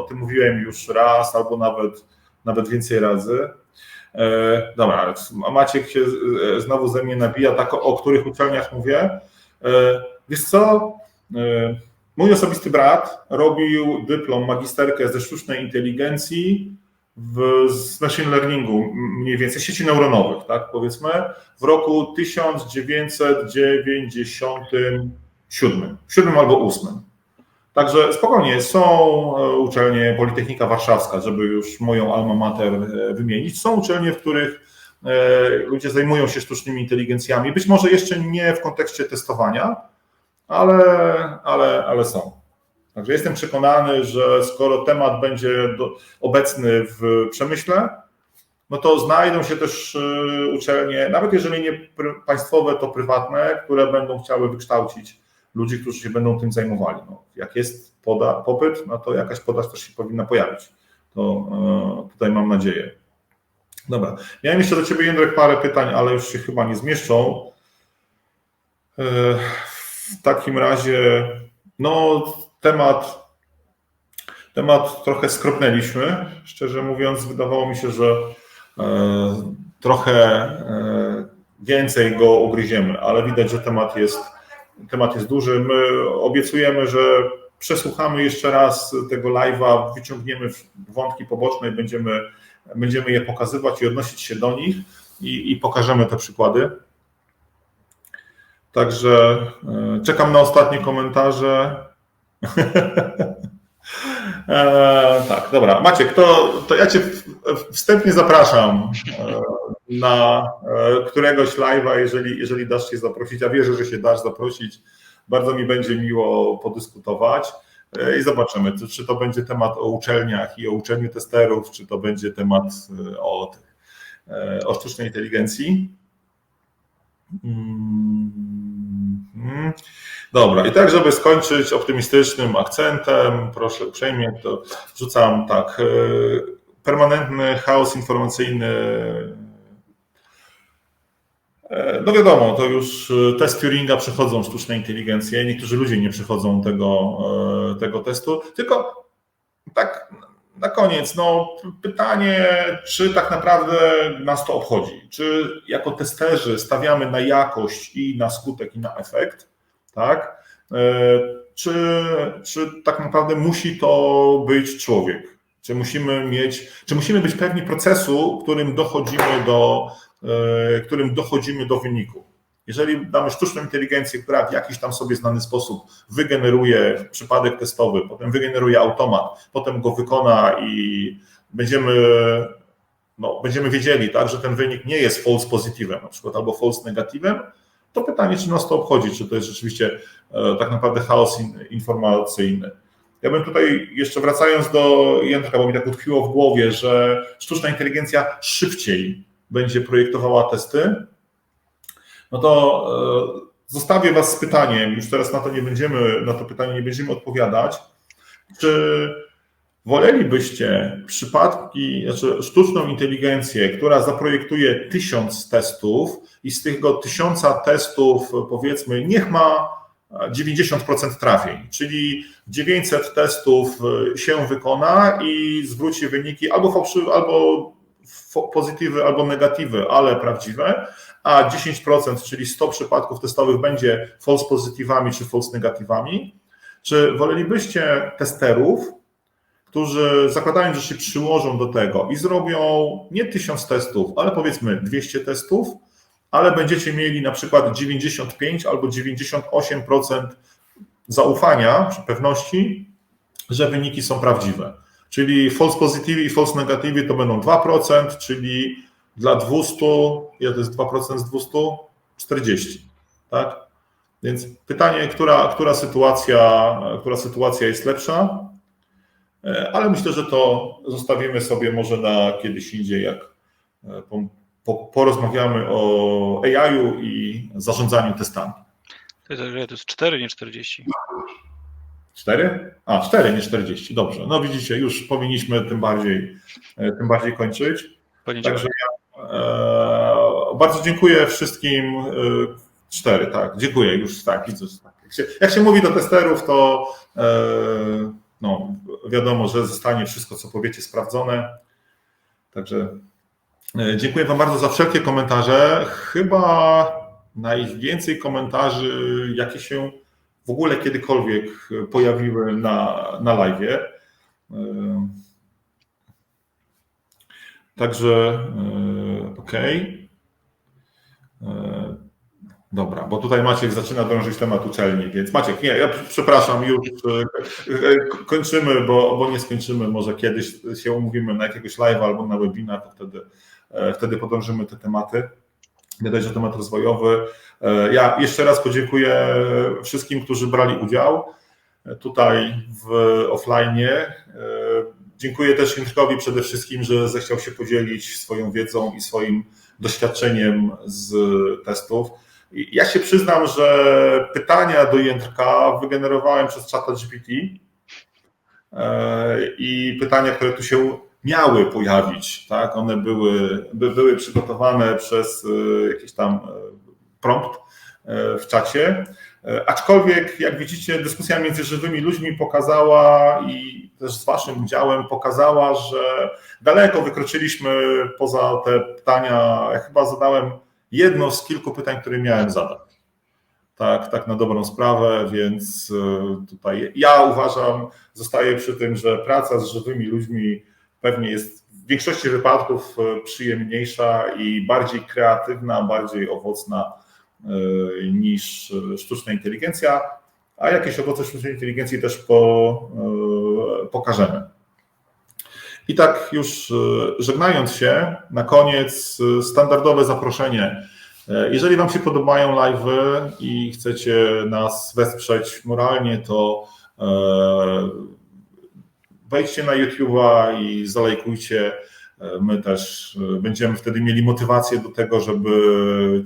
tym mówiłem już raz albo nawet więcej razy. Dobra, Maciek się znowu ze mnie nabija, tak o których uczelniach mówię. Wiesz co, mój osobisty brat robił dyplom, magisterkę ze sztucznej inteligencji z machine learningu, mniej więcej sieci neuronowych, tak powiedzmy, w roku 1997, 7 albo 8. Także spokojnie, są uczelnie, Politechnika Warszawska, żeby już moją alma mater wymienić, są uczelnie, w których ludzie zajmują się sztucznymi inteligencjami, być może jeszcze nie w kontekście testowania, ale są. Także jestem przekonany, że skoro temat będzie obecny w przemyśle, no to znajdą się też uczelnie, nawet jeżeli nie państwowe, to prywatne, które będą chciały wykształcić ludzi, którzy się będą tym zajmowali. No, jak jest popyt, no to jakaś podaż też się powinna pojawić. To tutaj mam nadzieję. Dobra, miałem jeszcze do Ciebie, Jędrek, parę pytań, ale już się chyba nie zmieszczą. W takim razie, no temat trochę skropnęliśmy. Szczerze mówiąc, wydawało mi się, że trochę więcej go ugryziemy, ale widać, że temat temat jest duży. My obiecujemy, że przesłuchamy jeszcze raz tego live'a, wyciągniemy wątki poboczne i będziemy je pokazywać i odnosić się do nich i pokażemy te przykłady. Także czekam na ostatnie komentarze. Tak, dobra. Maciek, to ja Cię wstępnie zapraszam na któregoś live'a, jeżeli dasz się zaprosić. Ja wierzę, że się dasz zaprosić. Bardzo mi będzie miło podyskutować i zobaczymy, czy to będzie temat o uczelniach i o uczeniu testerów, czy to będzie temat o sztucznej inteligencji. Dobra, i tak, żeby skończyć optymistycznym akcentem, proszę uprzejmie, to rzucam tak, permanentny chaos informacyjny. No wiadomo, to już test Turinga przechodzą sztuczne inteligencje, niektórzy ludzie nie przechodzą tego testu, tylko tak na koniec, pytanie, czy tak naprawdę nas to obchodzi, czy jako testerzy stawiamy na jakość i na skutek i na efekt, tak? Czy tak naprawdę musi to być człowiek? Czy musimy być pewni procesu, którym dochodzimy do wyniku? Jeżeli damy sztuczną inteligencję, która w jakiś tam sobie znany sposób wygeneruje przypadek testowy, potem wygeneruje automat, potem go wykona i będziemy wiedzieli, tak, że ten wynik nie jest false pozytywem, na przykład albo false negatywem, to pytanie, czy nas to obchodzi, czy to jest rzeczywiście tak naprawdę chaos informacyjny. Ja bym tutaj jeszcze wracając do Jędrka, bo mi tak utkwiło w głowie, że sztuczna inteligencja szybciej będzie projektowała testy, no to zostawię Was z pytaniem, już teraz na to pytanie nie będziemy odpowiadać, czy wolelibyście sztuczną inteligencję, która zaprojektuje 1000 testów i z tego 1000 testów, powiedzmy, niech ma 90% trafień, czyli 900 testów się wykona i zwróci wyniki albo fałszywe, albo pozytywy, albo negatywy, ale prawdziwe, a 10%, czyli 100 przypadków testowych będzie false pozytywami czy false negatywami. Czy wolelibyście testerów, którzy zakładając, że się przyłożą do tego i zrobią nie 1000 testów, ale powiedzmy 200 testów, ale będziecie mieli na przykład 95 albo 98% zaufania, czy pewności, że wyniki są prawdziwe. Czyli false positive i false negative to będą 2%, czyli dla 200, ile to jest 2% z 200? 40, tak? Więc pytanie, która sytuacja jest lepsza, ale myślę, że to zostawimy sobie może na kiedyś indziej, jak porozmawiamy o AI-u i zarządzaniu testami. To jest 4, nie 40. 4? 4, nie 40, dobrze. No widzicie, już powinniśmy tym bardziej kończyć. Także ja bardzo dziękuję wszystkim. 4, tak, dziękuję już, tak, widzę. Tak. Jak się mówi do testerów, to wiadomo, że zostanie wszystko, co powiecie, sprawdzone. Także dziękuję Wam bardzo za wszelkie komentarze. Chyba najwięcej komentarzy, jakie się w ogóle kiedykolwiek pojawiły na live'ie. Także okej. Dobra, bo tutaj Maciek zaczyna drążyć temat uczelni, więc Maciek, nie, ja przepraszam, już kończymy, bo nie skończymy, może kiedyś się umówimy na jakiegoś live'a albo na webinar, to wtedy podążymy te tematy. Widać, że temat rozwojowy. Ja jeszcze raz podziękuję wszystkim, którzy brali udział tutaj w offline'ie. Dziękuję też Jędrkowi przede wszystkim, że zechciał się podzielić swoją wiedzą i swoim doświadczeniem z testów. Ja się przyznam, że pytania do Jędrka wygenerowałem przez ChatGPT i pytania, które tu się miały pojawić, tak? One były przygotowane przez jakiś tam prompt w czacie, aczkolwiek jak widzicie dyskusja między żywymi ludźmi pokazała i też z Waszym udziałem pokazała, że daleko wykroczyliśmy poza te pytania. Ja chyba zadałem jedno z kilku pytań, które miałem zadać. tak na dobrą sprawę, więc tutaj ja uważam, zostaję przy tym, że praca z żywymi ludźmi pewnie jest w większości wypadków przyjemniejsza i bardziej kreatywna, bardziej owocna niż sztuczna inteligencja, a jakieś owoce sztucznej inteligencji też pokażemy. I tak już żegnając się, na koniec standardowe zaproszenie. Jeżeli Wam się podobają live'y i chcecie nas wesprzeć moralnie, to wejdźcie na YouTube'a i zalajkujcie. My też będziemy wtedy mieli motywację do tego, żeby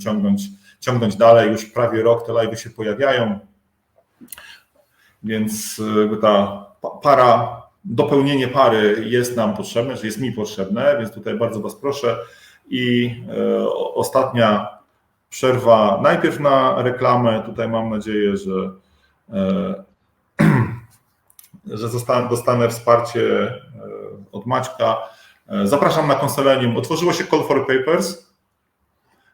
ciągnąć dalej. Już prawie rok te live'y się pojawiają, więc ta dopełnienie pary jest nam potrzebne, czy jest mi potrzebne, więc tutaj bardzo Was proszę. I ostatnia przerwa najpierw na reklamę. Tutaj mam nadzieję, że dostanę wsparcie od Maćka. Zapraszam na konselenium. Otworzyło się Call for Papers.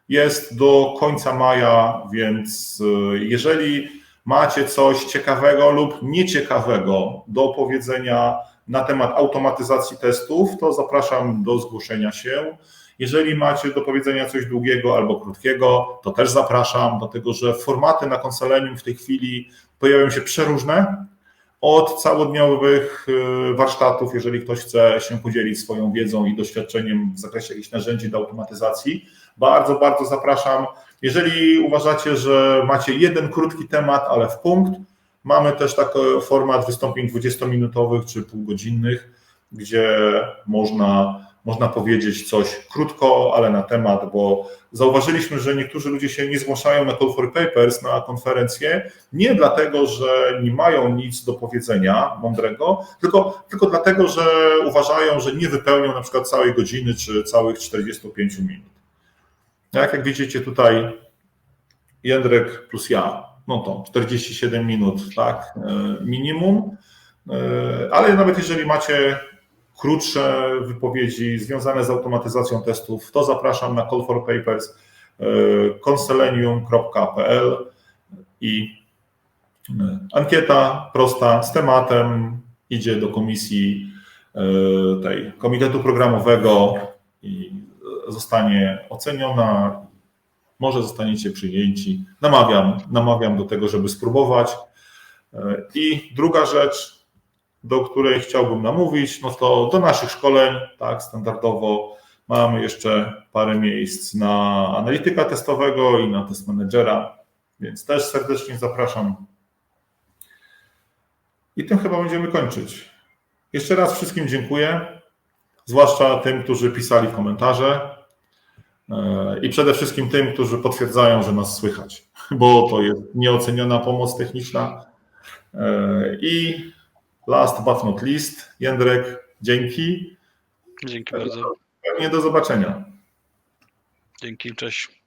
Jest do końca maja, więc jeżeli macie coś ciekawego lub nieciekawego do opowiedzenia na temat automatyzacji testów, to zapraszam do zgłoszenia się. Jeżeli macie do powiedzenia coś długiego albo krótkiego, to też zapraszam, dlatego że formaty na konselenium w tej chwili pojawiają się przeróżne. Od całodniowych warsztatów, jeżeli ktoś chce się podzielić swoją wiedzą i doświadczeniem w zakresie jakichś narzędzi do automatyzacji, bardzo, bardzo zapraszam. Jeżeli uważacie, że macie jeden krótki temat, ale w punkt, mamy też taki format wystąpień 20-minutowych czy półgodzinnych, gdzie można powiedzieć coś krótko, ale na temat, bo zauważyliśmy, że niektórzy ludzie się nie zgłaszają na Call for Papers, na konferencję, nie dlatego, że nie mają nic do powiedzenia mądrego, tylko dlatego, że uważają, że nie wypełnią na przykład całej godziny czy całych 45 minut. Jak widzicie tutaj Jędrek plus ja, no to 47 minut, tak, minimum, ale nawet jeżeli macie krótsze wypowiedzi związane z automatyzacją testów, to zapraszam na Call for Papers conselenium.pl i ankieta prosta z tematem idzie do komisji tej komitetu programowego i zostanie oceniona, może zostaniecie przyjęci. Namawiam do tego, żeby spróbować. I druga rzecz, do której chciałbym namówić, no to do naszych szkoleń, tak, standardowo mamy jeszcze parę miejsc na analityka testowego i na test managera, więc też serdecznie zapraszam. I tym chyba będziemy kończyć. Jeszcze raz wszystkim dziękuję, zwłaszcza tym, którzy pisali komentarze i przede wszystkim tym, którzy potwierdzają, że nas słychać, bo to jest nieoceniona pomoc techniczna. I last but not least, Jędrek, dzięki. Dzięki bardzo. Pewnie do zobaczenia. Dzięki, cześć.